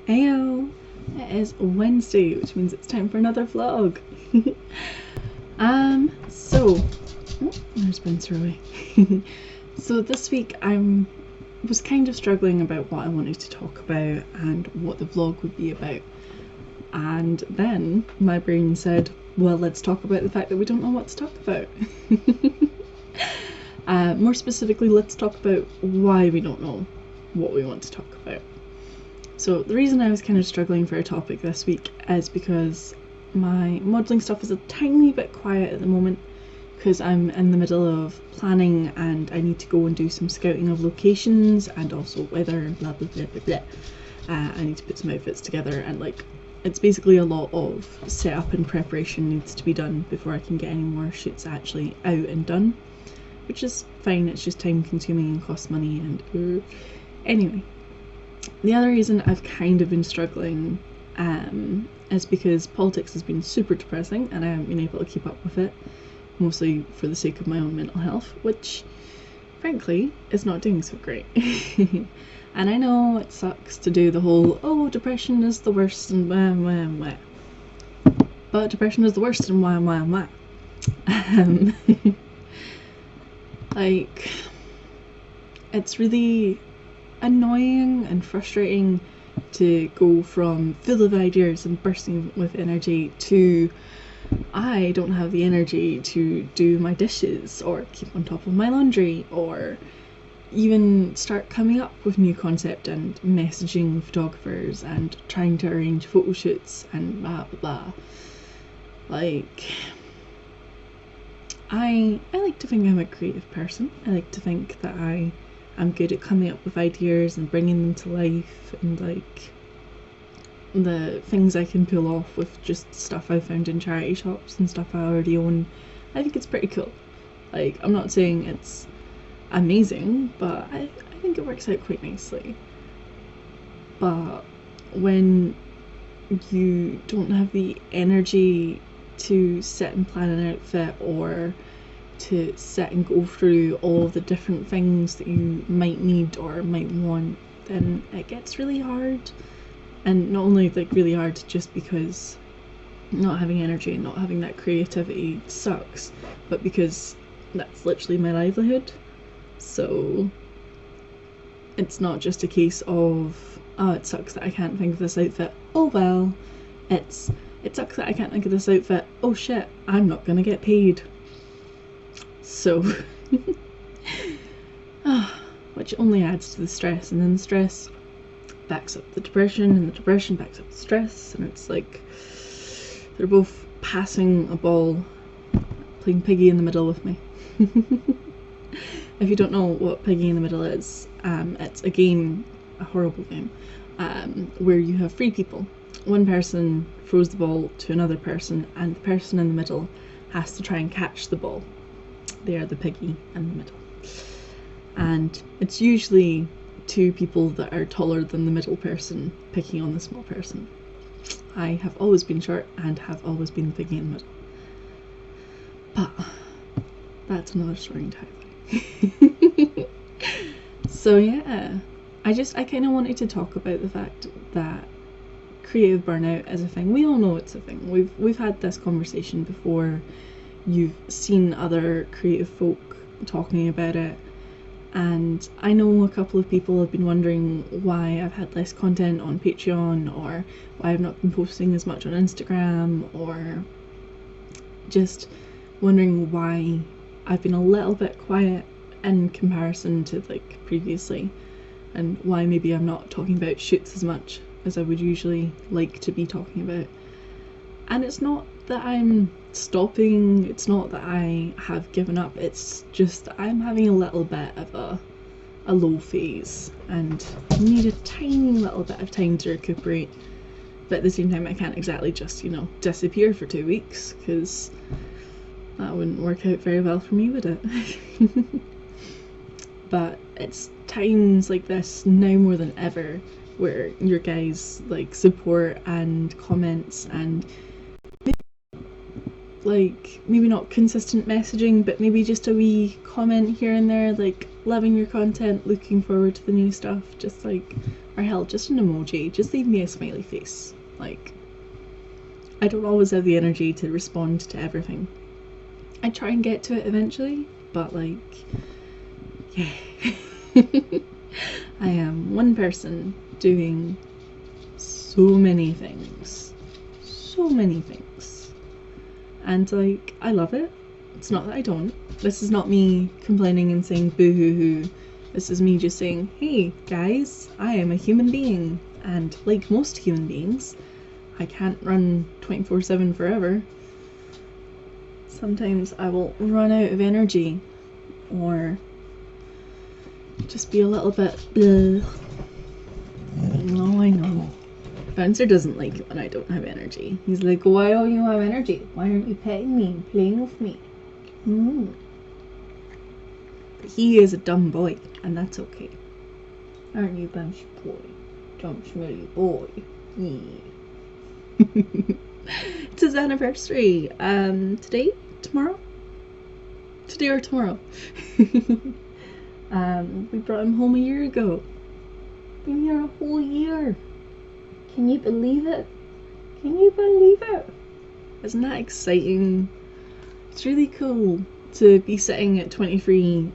Heyo! It is Wednesday, which means it's time for another vlog. There's Spencer away. So this week was kind of struggling about what I wanted to talk about and what the vlog would be about. And then my brain said, well, let's talk about the fact that we don't know what to talk about. More specifically, let's talk about why we don't know what we want to talk about. So the reason I was kind of struggling for a topic this week is because my modelling stuff is a tiny bit quiet at the moment because I'm in the middle of planning and I need to go and do some scouting of locations and also weather and blah blah blah blah blah. I need to put some outfits together and it's basically a lot of setup and preparation needs to be done before I can get any more shoots actually out and done, which is fine. It's just time consuming and costs money and anyway. The other reason I've kind of been struggling is because politics has been super depressing and I haven't been able to keep up with it, mostly for the sake of my own mental health, which frankly is not doing so great. And I know it sucks to do the whole, oh, depression is the worst and wah wah wah. But depression is the worst and wah wah wah. It's really annoying and frustrating to go from full of ideas and bursting with energy to I don't have the energy to do my dishes or keep on top of my laundry or even start coming up with new concept and messaging photographers and trying to arrange photo shoots and blah blah blah. I like to think I'm a creative person. I like to think that I'm good at coming up with ideas and bringing them to life and the things I can pull off with just stuff I found in charity shops and stuff I already own. I think it's pretty cool. I'm not saying it's amazing, but I think it works out quite nicely. But when you don't have the energy to sit and plan an outfit or to sit and go through all the different things that you might need or might want, then it gets really hard. And not only really hard just because not having energy and not having that creativity sucks, but because that's literally my livelihood. So it's not just a case of, oh, it sucks that I can't think of this outfit, oh well. It sucks that I can't think of this outfit, oh shit, I'm not gonna get paid. So which only adds to the stress, and then the stress backs up the depression and the depression backs up the stress, and it's like they're both passing a ball, playing piggy in the middle with me. If you don't know what Piggy in the Middle is, it's a game, a horrible game, where you have three people. One person throws the ball to another person and the person in the middle has to try and catch the ball. They are the piggy in the middle. And it's usually two people that are taller than the middle person picking on the small person. I have always been short and have always been the piggy in the middle. But that's another story entirely. So yeah, I kind of wanted to talk about the fact that creative burnout is a thing. We all know it's a thing. We've had this conversation before. You've seen other creative folk talking about it, and I know a couple of people have been wondering why I've had less content on Patreon or why I've not been posting as much on Instagram, or just wondering why I've been a little bit quiet in comparison to previously, and why maybe I'm not talking about shoots as much as I would usually like to be talking about. And it's not that I'm stopping, it's not that I have given up, it's just I'm having a little bit of a low phase and need a tiny little bit of time to recuperate. But at the same time I can't exactly just, disappear for 2 weeks, because that wouldn't work out very well for me, would it? But it's times like this now more than ever where your guys support and comments and maybe not consistent messaging, but maybe just a wee comment here and there, loving your content, looking forward to the new stuff, just or hell, just an emoji. Just leave me a smiley face. Like, I don't always have the energy to respond to everything. I try and get to it eventually, but like, yeah. I am one person doing so many things. So many things. And like, I love it. It's not that I don't. This is not me complaining and saying boo hoo hoo. This is me just saying, hey guys, I am a human being. And like most human beings, I can't run 24/7 forever. Sometimes I will run out of energy or just be a little bit bleh. No, I know. Bouncer doesn't like it when I don't have energy. He's like, why don't you have energy? Why aren't you petting me and playing with me? But he is a dumb boy, and that's okay. Aren't you, Bouncer boy? Dumb smelly boy. Yeah. It's his anniversary. Today? Tomorrow? Today or tomorrow? We brought him home a year ago. Been here a whole year. Can you believe it? Can you believe it? Isn't that exciting? It's really cool to be sitting at 23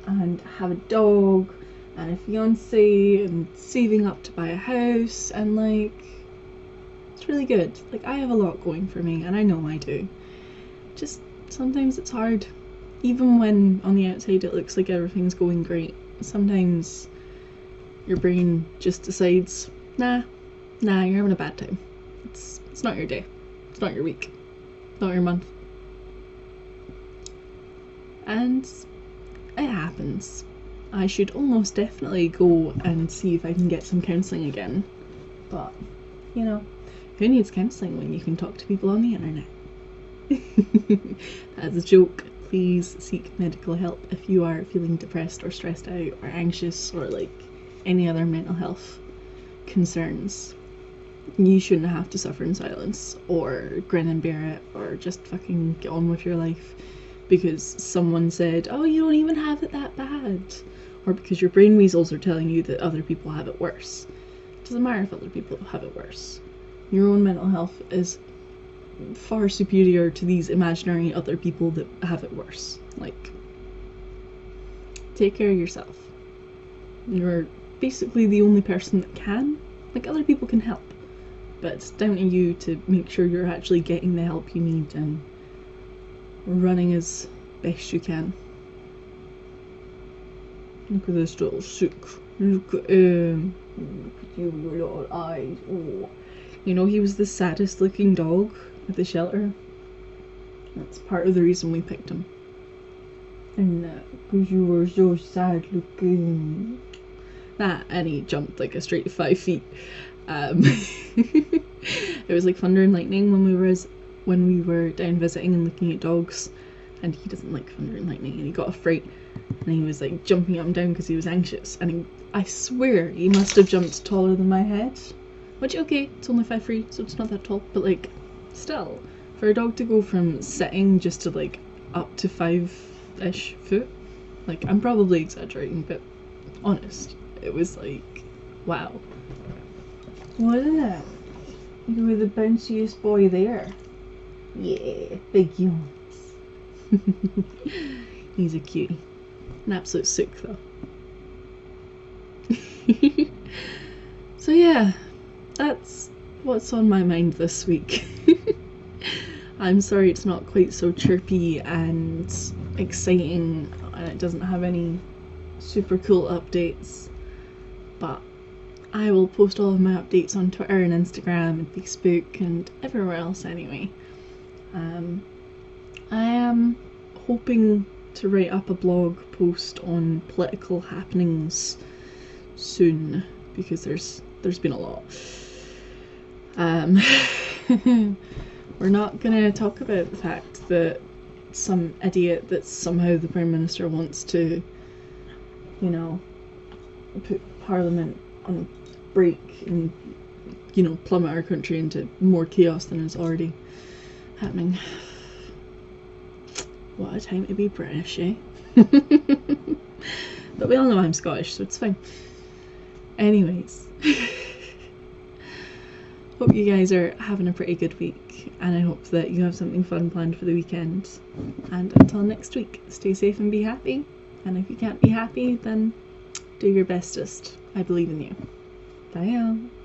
and have a dog and a fiance and saving up to buy a house, and like, it's really good. Like, I have a lot going for me, and I know I do. Just sometimes it's hard. Even when on the outside it looks like everything's going great, sometimes your brain just decides, nah, you're having a bad time. It's not your day. It's not your week. Not your month. And it happens. I should almost definitely go and see if I can get some counselling again. But, you know, who needs counselling when you can talk to people on the internet? That's a joke. Please seek medical help if you are feeling depressed or stressed out or anxious or like any other mental health concerns. You shouldn't have to suffer in silence or grin and bear it or just fucking get on with your life because someone said, oh, you don't even have it that bad, or because your brain weasels are telling you that other people have it worse. It doesn't matter if other people have it worse. Your own mental health is far superior to these imaginary other people that have it worse. Like, take care of yourself. You're basically the only person that can. Like, other people can help, but it's down to you to make sure you're actually getting the help you need and running as best you can. Look at this little sook. Look at him. Look at you, your little eyes. Oh. You know, he was the saddest looking dog at the shelter. That's part of the reason we picked him. And because you were so sad looking. And he jumped like a straight 5 feet. It was like thunder and lightning when we were down visiting and looking at dogs, and he doesn't like thunder and lightning, and he got a fright and he was like jumping up and down because he was anxious, and I swear he must have jumped taller than my head, which, okay, it's only 5'3", so it's not that tall, but like, still, for a dog to go from sitting just to like up to 5-ish foot, like, I'm probably exaggerating, but honest, it was like, wow. Wasn't it? You were the bounciest boy there. Yeah, big yawns. He's a cutie. An absolute sook though. So yeah, that's what's on my mind this week. I'm sorry it's not quite so chirpy and exciting, and it doesn't have any super cool updates, but I will post all of my updates on Twitter and Instagram and Facebook and everywhere else anyway. I am hoping to write up a blog post on political happenings soon, because there's been a lot. We're not gonna talk about the fact that some idiot that somehow the Prime Minister wants to, you know, put Parliament on break and, you know, plummet our country into more chaos than is already happening. What a time to be British, eh? But we all know I'm Scottish, so it's fine. Anyways, hope you guys are having a pretty good week, and I hope that you have something fun planned for the weekend. And until next week, stay safe and be happy. And if you can't be happy, then do your bestest. I believe in you. Bye.